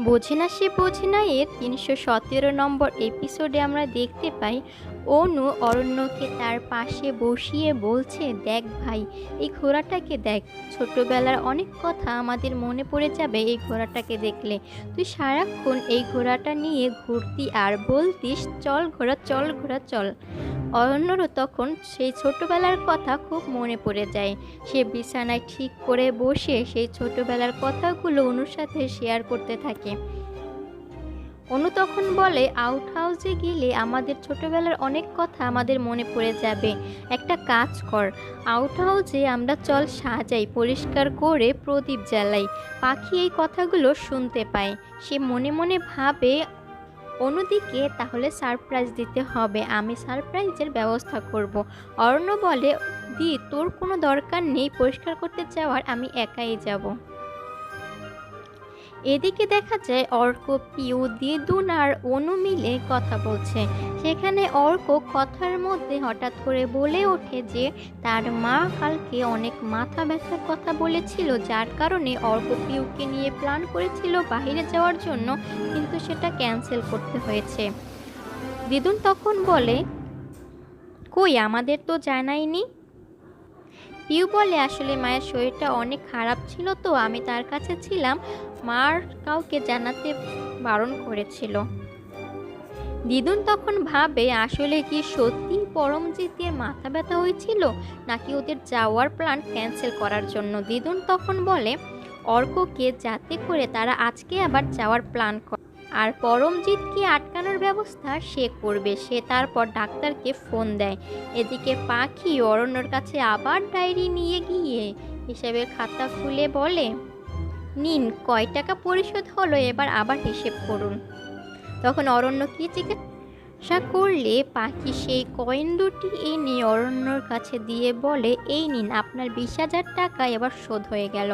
বোঝে না সে বোঝে না এর ৩১৭ নম্বর এপিসোডে আমরা দেখতে পাই অনু অরণ্যকে তার পাশে বসিয়ে বলছে, দেখ ভাই, এই ঘোড়াটাকে দেখ, ছোটবেলার অনেক কথা আমাদের মনে পড়ে যাবে এই ঘোড়াটাকে দেখলে। তুই সারাক্ষণ এই ঘোড়াটা নিয়ে ঘুরতি আর বলতিস, চল ঘোড়া চল ঘোড়া চল। অরণ্যরও তখন সেই ছোটবেলার কথা খুব মনে পড়ে যায়। সে বিছানায় ঠিক করে বসে সেই ছোটবেলার কথাগুলো অনুর সাথে শেয়ার করতে থাকে। অনু তখন বলে, আউট হাউসে গেলে আমাদের ছোটবেলার অনেক কথা আমাদের মনে পড়ে যাবে। একটা কাজ কর, আউট হাউসে আমরা চল সাজাই, পরিষ্কার করে প্রদীপ জ্বালাই। পাখি এই কথাগুলো শুনতে পায়। সে মনে মনে ভাবে, অন্যদিকে তাহলে সারপ্রাইজ দিতে হবে, আমি সারপ্রাইজের ব্যবস্থা করব। অরণ্য বলে, দি তোর কোনো দরকার নেই পরিষ্কার করতে যাওয়ার, আমি একাই যাব। এদিকে দেখা যায় অর্ক, পিউ, দিদুন আর অনু মিলে কথা বলছে। সেখানে অর্ক কথার মধ্যে হঠাৎ করে বলে ওঠে যে তার মা কালকে অনেক মাথা ব্যথার কথা বলেছিল, যার কারণে অর্ক পিউকে নিয়ে প্ল্যান করেছিল বাইরে যাওয়ার জন্য, কিন্তু সেটা ক্যান্সেল করতে হয়েছে। দিদুন তখন বলে, কই আমাদের তো জানায়নি। পিউ বলে, আসলে মায়ের শরীরটা অনেক খারাপ ছিল তো আমি তার কাছে ছিলাম, মার কাউকে জানাতে বারণ করেছিল। দিদুন তখন ভাবে, আসলে কি সত্যি পরমজিতের মাথা ব্যথা হয়েছিল নাকি ওদের যাওয়ার প্ল্যান ক্যান্সেল করার জন্য। দিদুন তখন বলে অর্ককে, যাতে করে তারা আজকে আবার যাওয়ার প্ল্যান করে, আর পরমজিৎকে আটকানোর ব্যবস্থা সে করবে। সে তারপর ডাক্তারকে ফোন দেয়। এদিকে পাখি অরণ্যর কাছে আবার ডায়েরি নিয়ে গিয়ে হিসাবের খাতা খুলে বলে, নিন, কয় টাকা পরিশোধ হলো, এবার আবার হিসেব করুন। তখন অরণ্য কি জিজ্ঞাসা করলে পাখি সেই কয়েন দুটি এনে অরণ্যর কাছে দিয়ে বলে, এই নিন, আপনার 20,000 টাকা এবার শোধ হয়ে গেল।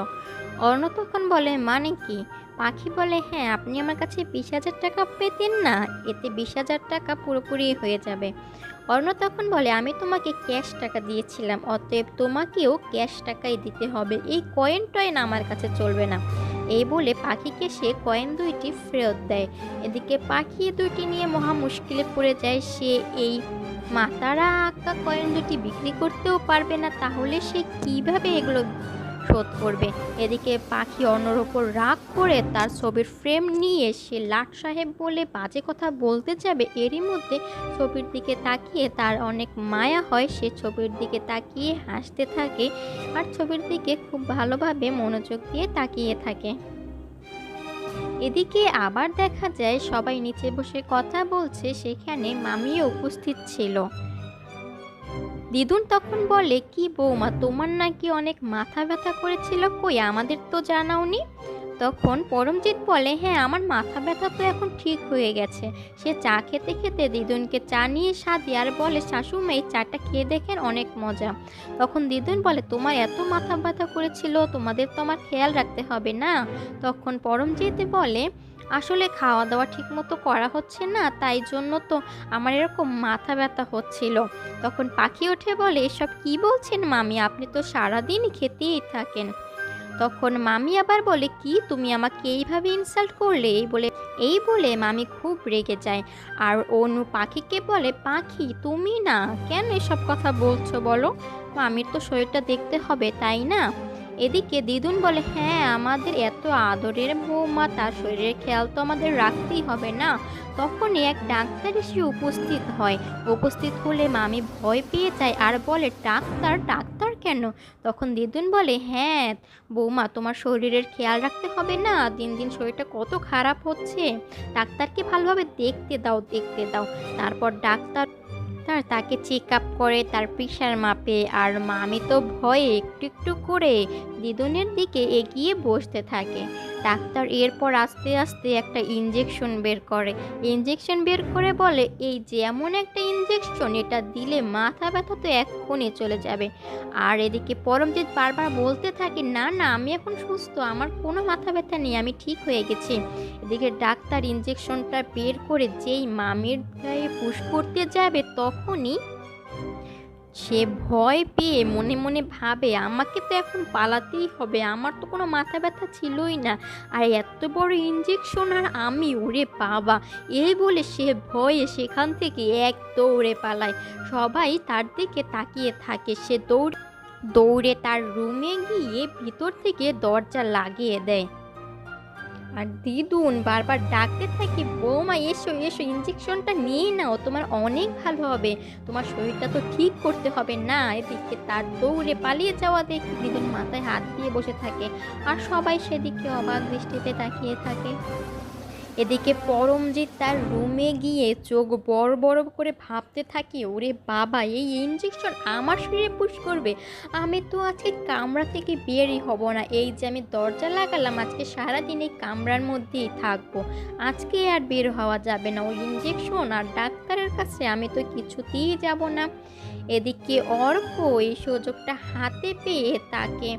অরণ্য তখন বলে, মানে কি? পাখি বলে, হ্যাঁ, আপনি আমার কাছে 20,000 টাকা পেতেন না, এতে 20,000 টাকা পুরোপুরি হয়ে যাবে। অরণ্য তখন বলে, আমি তোমাকে ক্যাশ টাকা দিয়েছিলাম, অতএব তোমাকেও ক্যাশ টাকাই দিতে হবে, এই কয়েন টয়েন আমার কাছে চলবে না। এই বলে পাখিকে সে কয়েন দুইটি ফেরত দেয়। এদিকে পাখি দুইটি নিয়ে মহা মুশকিলে পড়ে যায়। সে এই মাতারা আঁকা কয়েন দুটি বিক্রি করতেও পারবে না, তাহলে সে কিভাবে এগুলো শোধ করবে। এদিকে পাখি অন্যর ওপর রাগ করে তার ছবির ফ্রেম নিয়ে সে লাট সাহেব বলে বাজে কথা বলতে যাবে, এরই মধ্যে ছবির দিকে তাকিয়ে তার অনেক মায়া হয়। সে ছবির দিকে তাকিয়ে হাসতে থাকে আর ছবির দিকে খুব ভালোভাবে মনোযোগ দিয়ে তাকিয়ে থাকে। এদিকে আবার দেখা যায় সবাই নিচে বসে কথা বলছে, সেখানে মামিও উপস্থিত ছিল। দিদুন তখন বলে, কি বৌমা, তোমার নাকি অনেক মাথা ব্যথা করেছিল, কই আমাদের তো জানাওনি। তখন পরমজিৎ বলে, হ্যাঁ, আমার মাথা ব্যথা তো এখন ঠিক হয়ে গেছে। সে চা খেতে খেতে দিদুনকে চা নিয়ে সাজিয়ে আর বলে, শাশুড়ি, চাটা খেয়ে দেখেন, অনেক মজা। তখন দিদুন বলে, তোমার এত মাথা ব্যথা করেছিল, তোমাদের তো আমার খেয়াল রাখতে হবে না। তখন পরমজিৎ বলে, আসলে খাওয়া দাওয়া ঠিক মতো করা হচ্ছে না, তাই জন্য তো আমার এরকম মাথা ব্যথা হচ্ছিল। তখন পাখি উঠে বলে, এসব কি বলছেন মামি, আপনি তো সারাদিনই খেতেই থাকেন। তখন মামি আবার বলে, কি তুমি আমাকে এইভাবে ইনসাল্ট করলে, এই বলে মামি খুব রেগে যায়। আর অনু পাখিকে বলে, পাখি তুমি না, কেন এসব কথা বলছো বলো, মামির তো শরীরটা দেখতে হবে তাই না। এদিকে দিদুন বলে, হ্যাঁ, আমাদের এত আদরের বৌমা, তার শরীরের খেয়াল তো আমাদের রাখতেই হবে না। তখনই এক ডাক্তার এসে উপস্থিত হয়। উপস্থিত হলে মামি ভয় পেয়ে যায় আর বলে, ডাক্তার? ডাক্তার কেন? তখন দিদুন বলে, হ্যাঁ বৌমা, তোমার শরীরের খেয়াল রাখতে হবে না, দিন দিন শরীরটা কত খারাপ হচ্ছে, ডাক্তারকে ভালোভাবে দেখতে দাও, দেখতে দাও। তারপর ডাক্তার তাকে চেক আপ করে, তার প্রেশার মাপে, আর মামি তো ভয়ে একটু একটু করে দিদুনের দিকে এগিয়ে বসতে থাকে। ডাক্তার এরপর আস্তে আস্তে একটা ইঞ্জেকশন বের করে বলে, এই যে এমন একটা ইঞ্জেকশন, এটা দিলে মাথা ব্যথা তো এক্ষুনি চলে যাবে। আর এদিকে পরমজিৎ বারবার বলতে থাকে, না না, আমি এখন সুস্থ, আমার কোনো মাথা ব্যথা নেই, আমি ঠিক হয়ে গেছি। এদিকে ডাক্তার ইঞ্জেকশনটা বের করে যেই মামির গায়ে পুশ করতে যাবে, তখনই সে ভয় পেয়ে মনে মনে ভাবে আমাকে তো এখন পালাতেই হবে, আমার তো কোনো মাথা ব্যথা ছিলই না, আর এত বড় ইঞ্জেকশন আর আমি, ওরে বাবা। এই বলে সে ভয়ে সেখান থেকে এক দৌড়ে পালায়। সবাই তার দিকে তাকিয়ে থাকে। সে দৌড়ে তার রুমে গিয়ে ভিতর থেকে দরজা লাগিয়ে দেয়। আর দিদুন বারবার ডাকতে থাকে, বৌমা এসো এসো, ইঞ্জেকশনটা নিয়ে নাও, তোমার অনেক ভালো হবে, তোমার শরীরটা তো ঠিক করতে হবে না। এদিকে তার দৌড়ে পালিয়ে যাওয়া দেখে দিদুন মাথায় হাত দিয়ে বসে থাকে, আর সবাই সেদিকে অবাক দৃষ্টিতে তাকিয়ে থাকে। এদিকে পরমজিৎ তার রুমে গিয়ে চোখ বড় বড় করে ভাবতে থাকে, ওরে বাবা, এই ইঞ্জেকশন আমার শরীরে পুশ করবে, আমি তো আজকে কামরা থেকে বেরই হব না। এই যে আমি দরজা লাগালাম, আজকে সারাদিন এই কামরার মধ্যেই থাকবো, আজকে আর বের হওয়া যাবে না। ওই ইঞ্জেকশন আর ডাক্তারের কাছে আমি তো কিছুতেই যাব না। এদিকে অর্ক এই সুযোগটা হাতে পেয়ে তাকে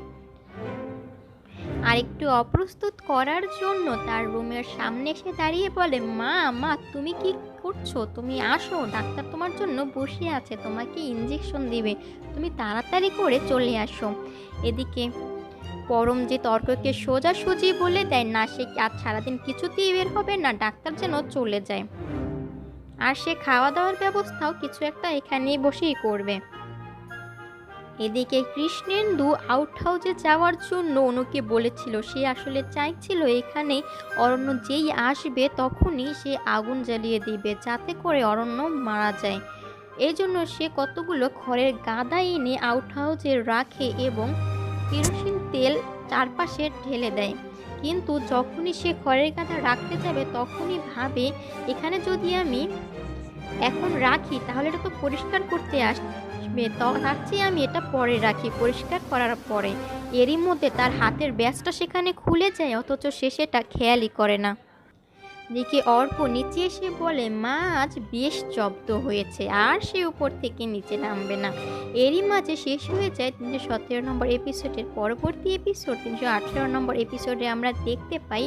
আরেকটু অপ্রস্তুত করার জন্য তার রুমের সামনে এসে দাঁড়িয়ে বলে, মা মা তুমি কি করছো, তুমি আসো, ডাক্তার তোমার জন্য বসে আছে, তোমাকে ইঞ্জেকশন দিবে, তুমি তাড়াতাড়ি করে চলে আসো। এদিকে পরমজিৎ অর্ককে সোজাসুজি বলে দেয়, না সে আজ সারাদিন কিছুতেই বের হবে না, ডাক্তার যেন চলে যায়, আর সে খাওয়া দাওয়ার ব্যবস্থাও কিছু একটা এখানেই বসেই করবে। এদিকে কৃষ্ণেন্দু আউট হাউসে যাওয়ার জন্য অনুকে বলেছিল, সে আসলে চাইছিল এখানে অরণ্য যেই আসবে তখনই সে আগুন জ্বালিয়ে দিবে, যাতে করে অরণ্য মারা যায়। এই জন্য সে কতগুলো খড়ের গাদা এনে আউট হাউসে রাখে এবং কেরোসিন তেল চারপাশে ঢেলে দেয়। কিন্তু যখনই সে খড়ের গাদা রাখতে যাবে তখনই ভাবে, এখানে যদি আমি এখন রাখি তাহলে এটা তো পরিষ্কার করতে আসবে, তার চেয়ে আমি এটা পরে রাখি, পরিষ্কার করার পরে। এরই মধ্যে তার হাতের ব্যাসটা সেখানে খুলে যায়, অথচ সে সেটা খেয়ালই করে না। দেখে অর্ক নিচে এসে বলে, মা আজ বেশ জব্দ হয়েছে, আর সে উপর থেকে নিচে নামবে না। এরই মাঝে শেষ হয়ে যায় 317 নম্বর এপিসোডের পরবর্তী এপিসোড 318 নম্বর এপিসোডে আমরা দেখতে পাই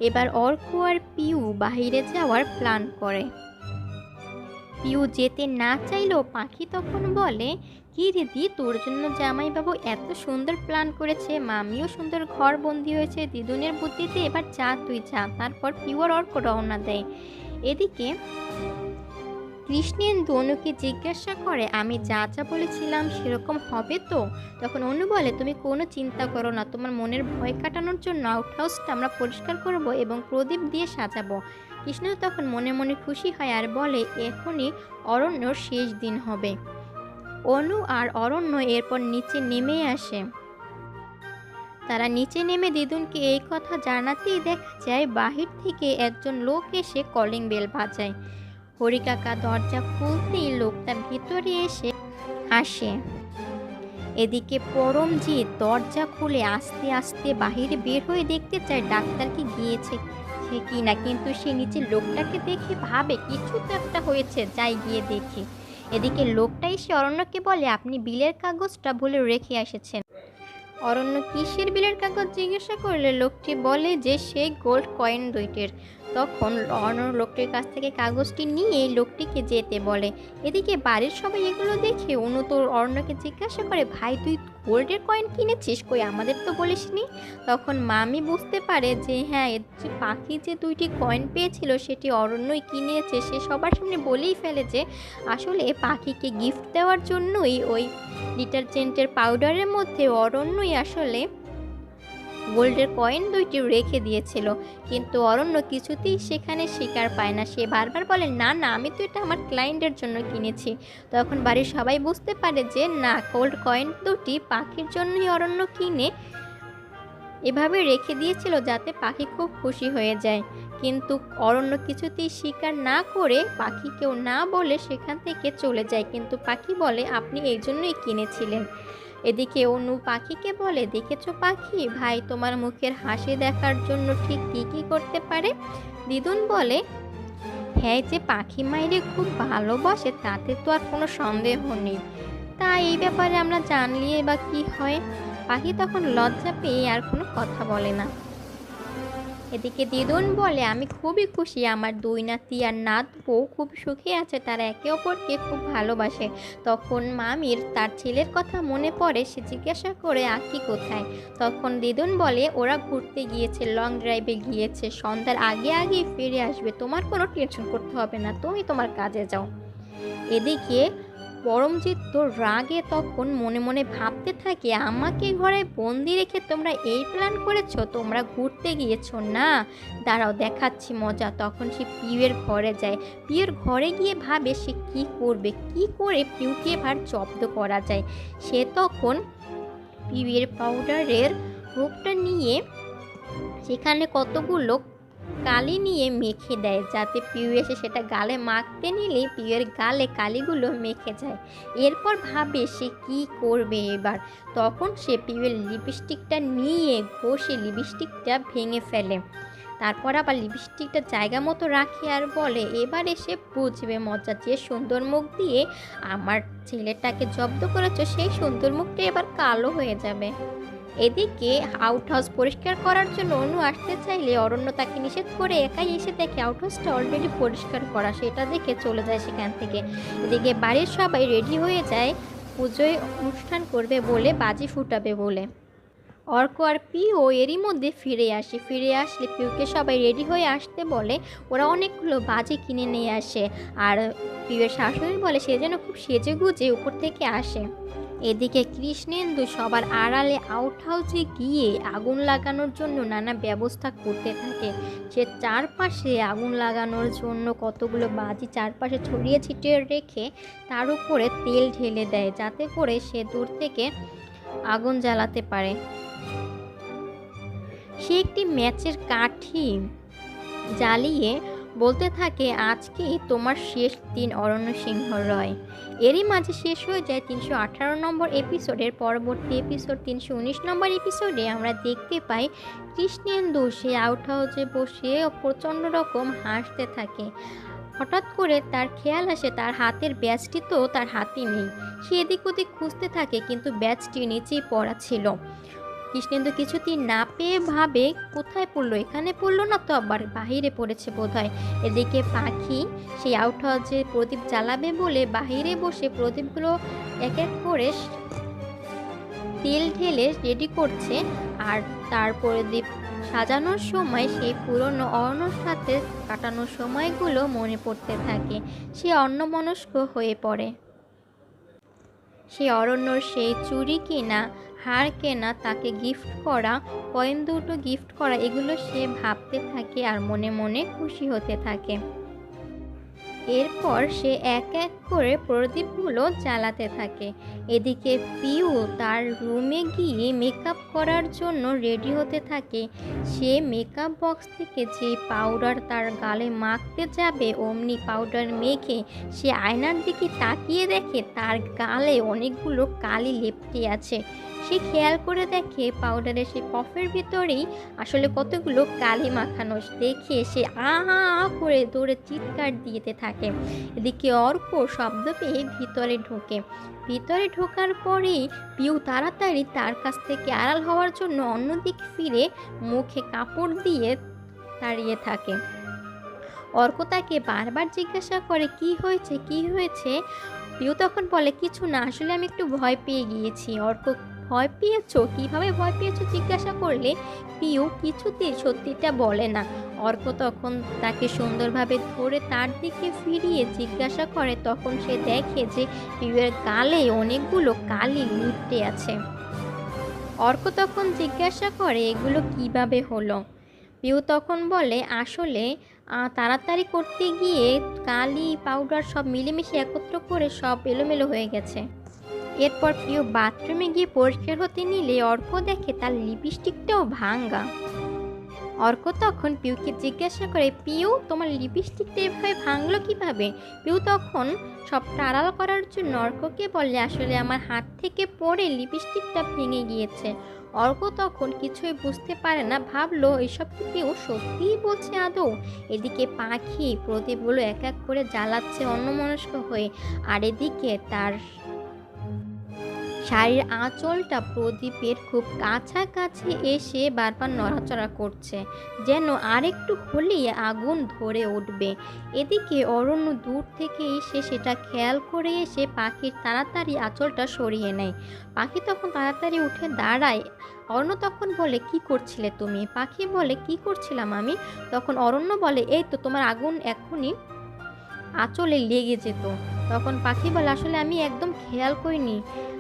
এবার অর্ক আর পিউ বাহিরে যাওয়ার প্ল্যান করে। পিউ যেতে না চাইলেও পাখি তখন বলে, কি দিদি, তোর জন্য জামাইবাবু এত সুন্দর প্ল্যান করেছে, মামিও সুন্দর ঘর বন্দি হয়েছে, দিদুনের বুদ্ধিতে, এবার যা তুই যা। তারপর পিউ আর অর্ক রওনা দেয়। এদিকে কৃষ্ণেন্দু অনুকে জিজ্ঞাসা করে, আমি যা যা বলেছিলাম সেরকম হবে তো? তখন অনু বলে, তুমি কোনো চিন্তা করো না, তোমার মনের ভয় কাটানোর জন্য আউট হাউসটা আমরা পরিষ্কার করব এবং প্রদীপ দিয়ে সাজাবো। কৃষ্ণ তখন মনে মনে খুশি হয় আর বলে, এখনই অরণ্যর শেষ দিন হবে। অনু আর অরণ্য এরপর নিচে নেমে আসে। তারা নিচে নেমে দিদুনকে এই কথা জানাতেই দেখা যায় বাহির থেকে একজন লোক এসে কলিং বেল বাজায়। হরিকাকা দরজা খুলতেই লোকটা ভিতরে আসে। এদিকে পরমজিৎ দরজা খুলে আস্তে আস্তে বাহিরে বের হয়ে দেখতে চায় ডাক্তার কি গিয়েছে সে কি না, কিন্তু সে নিচে লোকটাকে দেখে ভাবে কিছু তো একটা হয়েছে, যাই গিয়ে দেখি। এদিকে লোকটা এসে অরণ্যকে বলে, আপনি বিলের কাগজটা ভুলে রেখে এসেছেন। অরণ্য কিসের বিলের কাগজ জিজ্ঞাসা করলে লোকটি বলে যে সেই গোল্ড কয়েন দুইটের। তখন অরণ্য লোকটির কাছ থেকে কাগজটি নিয়ে লোকটিকে যেতে বলে। এদিকে বাড়ির সবাই এগুলো দেখে অনু তো অরণ্যকে জিজ্ঞাসা করে, ভাই তুই গোল্ডের কয়েন কিনেছিস, কই আমাদের তো বলিসনি। তখন মামি বুঝতে পারে যে হ্যাঁ, যে পাখি যে দুইটি কয়েন পেয়েছিল সেটি অরণ্যই কিনেছে। সে সবার সামনে বলেই ফেলে যে আসলে পাখিকে গিফট দেওয়ার জন্যই ওই ডিটারজেন্টের পাউডারের মধ্যে অরণ্যই আসলে গোল্ডের কয়েন দুইটি রেখে দিয়েছিল। কিন্তু অরণ্য কিছুতেই সেখানে স্বীকার পায় না, সে বারবার বলে, না না, আমি তো এটা আমার ক্লায়েন্টের জন্য কিনেছি। তখন বাড়ির সবাই বুঝতে পারে যে না, গোল্ড কয়েন দুটি পাখির জন্যই অরণ্য কিনে এভাবে রেখে দিয়েছিল যাতে পাখি খুব খুশি হয়ে যায়। কিন্তু অরণ্য কিছুতেই স্বীকার না করে পাখিকেও না বলে সেখান থেকে চলে যায়। কিন্তু পাখি বলে, আপনি এই জন্যই কিনেছিলেন। এদিকে অনু পাখিকে বলে, দেখেছো পাখি, ভাই তোমার মুখের হাসি দেখার জন্য ঠিক কী কী করতে পারে। দিদুন বলে, হ্যাঁ, যে পাখি মাইরে খুব ভালোবাসে তাতে তো আর কোনো সন্দেহ নেই, তা এই ব্যাপারে আমরা জানলিয়ে বা কি হয়। পাখি তখন লজ্জা পেয়ে আর কোনো কথা বলে না। এদিকে দিদুন বলে, আমি খুবই খুশি, আমার দুই নাতি আর নাত বউ খুব সুখে আছে, তারা একে অপরকে খুব ভালোবাসে। তখন মামির তার ছেলের কথা মনে পড়ে, সে জিজ্ঞাসা করে আঁকি কোথায়। তখন দিদুন বলে, ওরা ঘুরতে গিয়েছে, লং ড্রাইভে গিয়েছে, সন্ধ্যার আগে আগে ফিরে আসবে, তোমার কোনো টেনশন করতে হবে না, তুমি তোমার কাজে যাও। এদিকে পরমজিৎ তো রাগে তখন মনে মনে ভাবতে থাকে, আমাকে ঘরে বন্দি রেখে তোমরা এই প্ল্যান করেছো, তোমরা ঘুরতে গিয়েছো না, দাঁড়াও দেখাচ্ছি মজা। তখন সে পিউয়ের ঘরে যায়, পিউয়ের ঘরে গিয়ে ভাবে সে কি করবে, কি করে পিউকে এবার জব্দ করা যায়। সে তখন পিউয়ের পাউডারের রূপটা নিয়ে সেখানে কতগুলো কালি নিয়ে মেখে দেয়, যাতে পিউ এসে সেটা গালে মাখতে নিলে পিউয়ের গালে কালিগুলো মেখে যায়। এরপর ভাবে সে কি করবে এবার। তখন সে পিউয়ের লিপস্টিকটা নিয়ে ঘষে লিপস্টিকটা ভেঙে ফেলে, তারপর আবার লিপস্টিকটা জায়গা মতো রাখে আর বলে, এবার এসে বুঝবে মজা, যে সুন্দর মুখ দিয়ে আমার ছেলেটাকে জব্দ করেছো সেই সুন্দর মুখটা এবার কালো হয়ে যাবে। এদিকে আউট হাউস পরিষ্কার করার জন্য অনু আসতে চাইলে অরণ্য তাকে নিষেধ করে একাই এসে দেখে আউট হাউসটা অলরেডি পরিষ্কার করা, সেটা দেখে চলে যায় সেখান থেকে। এদিকে বাড়ির সবাই রেডি হয়ে যায় পুজোয় অনুষ্ঠান করবে বলে, বাজি ফুটাবে বলে। অর্ক আর পিও এরই মধ্যে ফিরে আসলে পিউকে সবাই রেডি হয়ে আসতে বলে, ওরা অনেকগুলো বাজি কিনে নিয়ে আসে। আর পিউয়ের শাশুড়ি বলে সে যেন খুব সেজে গুজে উপর থেকে আসে। এদিকে কৃষ্ণেন্দু সবার আড়ালে আউট হাউসে গিয়ে আগুন লাগানোর জন্য নানা ব্যবস্থা করতে থাকে। সে চারপাশে আগুন লাগানোর জন্য কতগুলো বাজি চারপাশে ছড়িয়ে ছিটিয়ে রেখে তার উপরে তেল ঢেলে দেয়, যাতে করে সে দূর থেকে আগুন জ্বালাতে পারে। সে একটি ম্যাচের কাঠি জ্বালিয়ে বলতে থাকে, আজকেই তোমার শেষ দিন অরণ্য সিংহ রয়। এরই মাঝে শেষ হয়ে যায় 318 নম্বর এপিসোডের। পরবর্তী এপিসোড 319 নম্বর এপিসোডে আমরা দেখতে পাই কৃষ্ণেন্দু সে আউট হাউসে বসে প্রচণ্ড রকম হাসতে থাকে। হঠাৎ করে তার খেয়াল আসে তার হাতের ব্যাজটি তো তার হাতে নেই। সে এদিক ওদিক খুঁজতে থাকে, কিন্তু ব্যাজটি নিচেই পড়া ছিল। কৃষ্ণেন্দু কিছুতেই না পেয়ে ভাবে, কোথায় পড়লো, এখানে পড়লো না তো, আবার বাহিরে পড়েছে বোধহয়। এদিকে পাখি সেই আউট হাউসে প্রদীপ জ্বালাবে বলে বাহিরে বসে প্রদীপগুলো এক এক করে তেল ঢেলে রেডি করছে। আর তার প্রদীপ সাজানোর সময় সেই পুরনো অরণ্যর সাথে কাটানোর সময়গুলো মনে পড়তে থাকে। সে অন্যমনস্ক হয়ে পড়ে। সে অরণ্যর সেই চুড়ি কেনা, হার কেনা, তাকে গিফট করা, কয়েন দুটো গিফট করা, এগুলো সে ভাবতে থাকে আর মনে মনে খুশি হতে থাকে। এরপর সে এক এক করে প্রদীপগুলো জ্বালাতে থাকে। এদিকে পিউ তার রুমে গিয়ে মেকআপ করার জন্য রেডি হতে থাকে। সে মেকআপ বক্স থেকে যে পাউডার তার গালে মাখতে যাবে, অমনি পাউডার মেখে সে আয়নার দিকে তাকিয়ে দেখে তার গালে অনেকগুলো কালি লেপ্টে আছে। সে খেয়াল করে দেখে পাউডারের সে পফের ভিতরেই আসলে কতগুলো কালি মাখানো। দেখে সে আ করে দৌড়ে চিৎকার দিতে থাকে। এদিকে অর্ক শব্দ পেয়ে ভিতরে ঢোকার পরেই পিউ তাড়াতাড়ি তার কাছ থেকে আড়াল হওয়ার জন্য অন্যদিকে ফিরে মুখে কাপড় দিয়ে দাঁড়িয়ে থাকে। অর্ক তাকে বারবার জিজ্ঞাসা করে, কি হয়েছে। পিউ তখন বলে, কিছু না, আসলে আমি একটু ভয় পেয়ে গিয়েছি। অর্ক, ভয় পেয়েছো? কিভাবে ভয় পেয়েছো জিজ্ঞাসা করলে পিউ কিছুতেই সত্যিটা বলে না। অর্ক তখন তাকে সুন্দরভাবে ধরে তার দিকে ফিরিয়ে জিজ্ঞাসা করে। তখন সে দেখে যে পিউয়ের গালে অনেকগুলো কালি লিপ্টে আছে। অর্ক তখন জিজ্ঞাসা করে, এগুলো কিভাবে হলো? পিউ তখন বলে, আসলে তাড়াতাড়ি করতে গিয়ে কালি পাউডার সব মিলেমিশে একত্র করে সব এলোমেলো হয়ে গেছে। এরপর পিউ বাথরুমে গিয়ে পরিষ্কার হতে নিলে অর্ক দেখে তার লিপস্টিকটাও ভাঙা। অর্ক তখন পিউকে জিজ্ঞাসা করে, পিউ তোমার লিপস্টিকটা এভাবে ভাঙলো কিভাবে? পিউ তখন সবটা আড়াল করার জন্য অর্ককে বলে, আসলে আমার হাত থেকে পড়ে লিপস্টিকটা ভেঙে গিয়েছে। অর্ক তখন কিছুই বুঝতে পারে না, ভাবলো এসব কি পিউ সত্যিই বলছে আদৌ? এদিকে পাখি প্রদীপগুলো এক এক করে জ্বালাচ্ছে অন্যমনস্ক হয়ে, আর এদিকে তার শাড়ির আঁচলটা প্রদীপের খুব কাছাকাছি এসে বারবার নড়াচড়া করছে, যেন আরেকটু হলেই আগুন ধরে উঠবে। এদিকে অরণ্য দূর থেকে এসে সেটা খেয়াল করে এসে পাখির তাড়াতাড়ি আঁচলটা সরিয়ে নেয়। পাখি তখন তাড়াতাড়ি উঠে দাঁড়ায়। অরণ্য তখন বলে, কি করছিলে তুমি? পাখি বলে, কি করছিলাম আমি? তখন অরণ্য বলে, এই তো তোমার আগুন এখনই আঁচলে লেগে যেত। তখন পাখি বলে, আসলে আমি একদম খেয়াল করিনি।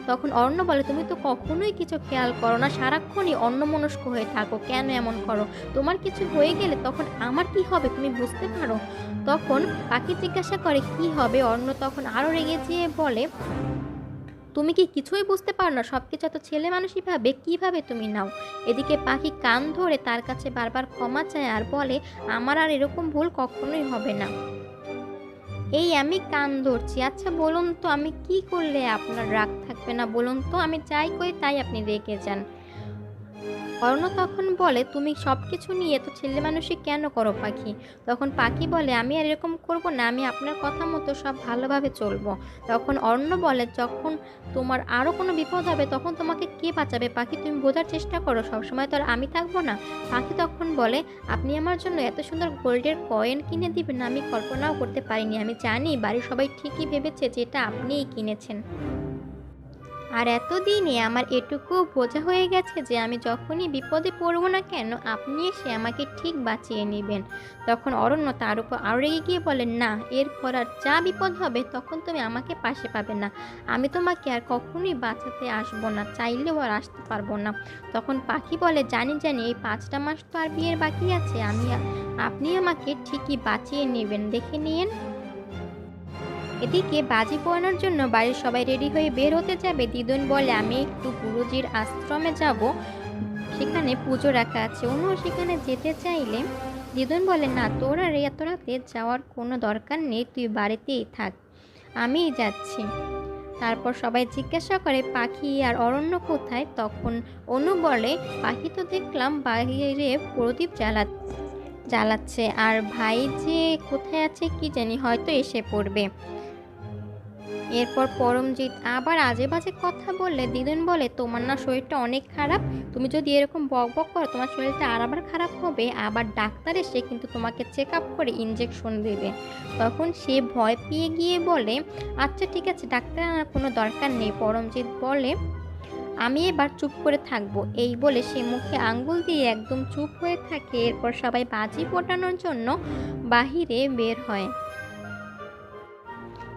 তখন অরণ্য বলে, তুমি তো কখনোই কিছু খেয়াল করো না, সারাক্ষণই অন্যমনস্ক হয়ে থাকো, কেন এমন করো? তোমার কিছু হয়ে গেলে তখন আমার কি হবে তুমি বুঝতে পারো? তখন পাখি জিজ্ঞাসা করে, কি হবে? অরণ্য তখন আরও রেগে যেয়ে বলে, তুমি কি কিছুই বুঝতে পারো না? সব কিছু এত ছেলে মানুষই ভাবে, কিভাবে তুমি নাও? এদিকে পাখি কান ধরে তার কাছে বারবার ক্ষমা চায় আর বলে, আমার আর এরকম ভুল কখনোই হবে না। এই আমি কান ধরছি। আচ্ছা বলুন তো, আমি কি করলে আপনার রাগ থাকবে না বলুন তো? আমি যাই করি তাই আপনি রেগে যান। অরণ্য তখন বলে, তুমি সব কিছু নিয়ে এত ছেলে মানুষই কেন করো পাখি? তখন পাখি বলে, আমি আর এরকম করব না, আমি আপনার কথা মতো সব ভালোভাবে চলবো। তখন অরণ্য বলে, যখন তোমার আরও কোনো বিপদ হবে তখন তোমাকে কে বাঁচাবে পাখি? তুমি বোঝার চেষ্টা করো, সবসময় তো আর আমি থাকবো না। পাখি তখন বলে, আপনি আমার জন্য এত সুন্দর গোল্ডের কয়েন কিনে দিবেন আমি কল্পনাও করতে পারিনি। আমি জানি বাড়ির সবাই ঠিকই ভেবেছে যে এটা আপনিই কিনেছেন। আর এতদিনে আমার এটুকু বোঝা হয়ে গেছে যে আমি যখনই বিপদে পড়ব না কেন আপনি এসে আমাকে ঠিক বাঁচিয়ে নেবেন। তখন অরণ্য তার উপর আরও রেগে গিয়ে বলেন, না, এরপর আর যা বিপদ হবে তখন তুমি আমাকে পাশে পাবে না। আমি তোমাকে আর কখনোই বাঁচাতে আসবো না, চাইলেও আর আসতে পারবো না। তখন পাখি বলে, জানি জানি, এই 5টা মাস তো আর বিয়ের বাকি আছে, আপনি আমাকে ঠিকই বাঁচিয়ে নেবেন, দেখে নিয়েন। এদিকে বাজি পোড়ানোর জন্য বাড়ির সবাই রেডি হয়ে বের হতে যাবে। দিদুন বলে, আমি একটু গুরুজির আশ্রমে যাব, সেখানে পুজো রাখা আছে। অনু সেখানে যেতে চাইলে দিদুন বলে, না, তোর আর এত রাতে যাওয়ার কোনো দরকার নেই, তুই বাড়িতেই থাক, আমিই যাচ্ছি। তারপর সবাই জিজ্ঞাসা করে, পাখি আর অরণ্য কোথায়? তখন অনু বলে, পাখি তো দেখলাম বাইরে প্রদীপ জ্বালাচ্ছে, আর ভাই যে কোথায় আছে কি জানি, হয়তো এসে পড়বে। এরপর পরমজিৎ আবার আজে বাজে কথা বললে দিদুন বলে, তোমার না শরীরটা অনেক খারাপ, তুমি যদি এরকম বক বক করো তোমার শরীরটা আবার খারাপ হবে, আবার ডাক্তার এসে কিন্তু তোমাকে চেক আপ করে ইঞ্জেকশন দেবে। তখন সে ভয় পেয়ে গিয়ে বলে, আচ্ছা ঠিক আছে, ডাক্তার আনার কোনো দরকার নেই। পরমজিৎ বলে, আমি এবার চুপ করে থাকবো। এই বলে সে মুখে আঙ্গুল দিয়ে একদম চুপ হয়ে থাকে। এরপর সবাই বাজি ফোটানোর জন্য বাহিরে বের হয়।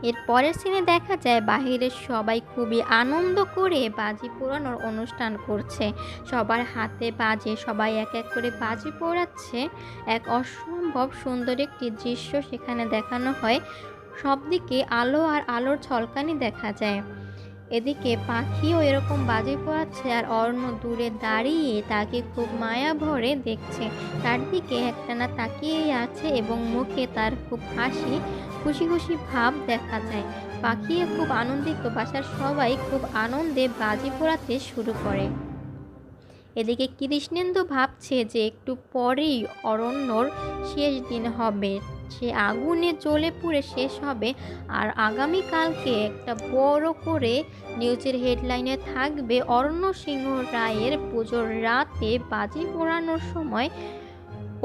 এর পরের সিনে দেখা যায় বাহিরে সবাই খুবই আনন্দ করে বাজি পোড়ানোর অনুষ্ঠান করছে। সবার হাতে বাজে, সবাই এক এক করে বাজি পোড়াচ্ছে। এক অসম্ভব সুন্দর একটি দৃশ্য সেখানে দেখানো হয়। সব দিকে আলো আর আলোর ঝলকানি দেখা যায়। এদিকে পাখিও এরকম বাজি পোড়াচ্ছে আর অরণ্য দূরে দাঁড়িয়ে তাকে খুব মায়া ভরে দেখছে। তার দিকে একটানা তাকিয়েই আছে এবং মুখে তার খুব হাসি, খুশি খুশি ভাব দেখা যায়। পাখিও খুব আনন্দিত, বাসার সবাই খুব আনন্দে বাজি পোড়াতে শুরু করে। এদিকে কৃষ্ণেন্দু ভাবছে যে একটু পরেই অরণ্যর শেষ দিন হবে, সে আগুনে জ্বলে পুড়ে শেষ হবে। আর আগামীকালকে একটা বড় করে নিউজের হেডলাইনে থাকবে, অরণ্য সিংহ রায়ের পুজোর রাতে বাজি পোড়ানোর সময়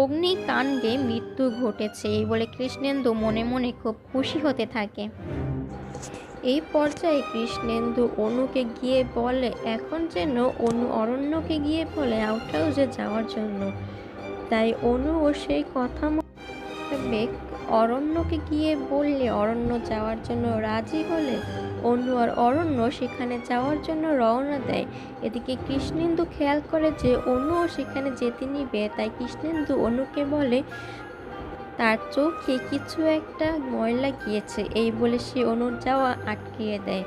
অগ্নিকাণ্ডে মৃত্যু ঘটেছে। এই বলে কৃষ্ণেন্দু মনে মনে খুব খুশি হতে থাকে। এই পর্যায়ে কৃষ্ণেন্দু অনুকে গিয়ে বলে, এখন যেন অনু অরণ্যকে গিয়ে বলে আউট হাউসে যাওয়ার জন্য। তাই অনুও সেই কথা মোতাবেক অরণ্যকে গিয়ে বললে অরণ্য যাওয়ার জন্য রাজি হলে অনু আর অরণ্য সেখানে যাওয়ার জন্য রওনা দেয়। এদিকে কৃষ্ণেন্দু খেয়াল করে যে অনুও সেখানে যেতে নিবে, তাই কৃষ্ণেন্দু অনুকে বলে তার চোখে কিছু একটা ময়লা গিয়েছে। এই বলে সে অনুর যাওয়া আটকিয়ে দেয়।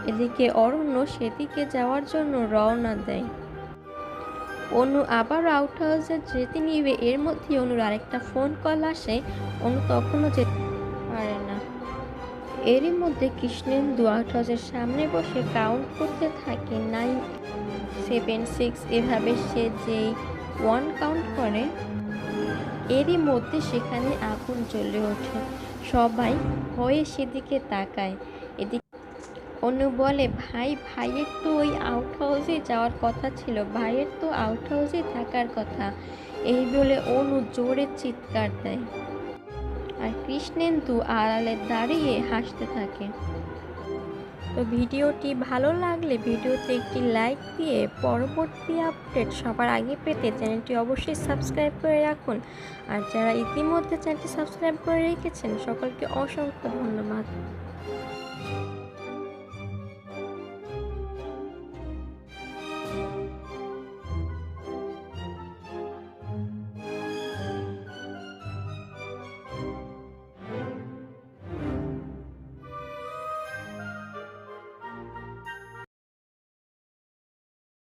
এদিকে অরণ্য সেদিকে যাওয়ার জন্য রওনা দেয়। অনু আবার আউট হাউসে যেতে নিবে, এর মধ্যে অনুর আরেকটা ফোন কল আসে। অনু তখনও যেতে পারে না। এরই মধ্যে কৃষ্ণেন্দু আউট হাউসের সামনে বসে কাউন্ট করতে থাকে, 9, 7, 6, এভাবে সে যেই 1 কাউন্ট করে এরই মধ্যে সেখানে আগুন জ্বলে ওঠে। সবাই ভয়ে সেদিকে তাকায়। এদিকে অনু বলে, ভাইয়ের তো ওই আউট হাউসে যাওয়ার কথা ছিল, ভাইয়ের তো আউট হাউসে থাকার কথা। এই বলে অনু জোরে চিৎকার দেয়, আর কৃষ্ণেন্দু আড়ালে দাঁড়িয়ে হাসতে থাকে। তো ভিডিওটি ভালো লাগলে ভিডিওতে একটি লাইক দিয়ে পরবর্তী আপডেট সবার আগে পেতে চ্যানেলটি অবশ্যই সাবস্ক্রাইব করে রাখুন। আর যারা ইতিমধ্যে চ্যানেলটি সাবস্ক্রাইব করে রেখেছেন সকলকে অসংখ্য ধন্যবাদ।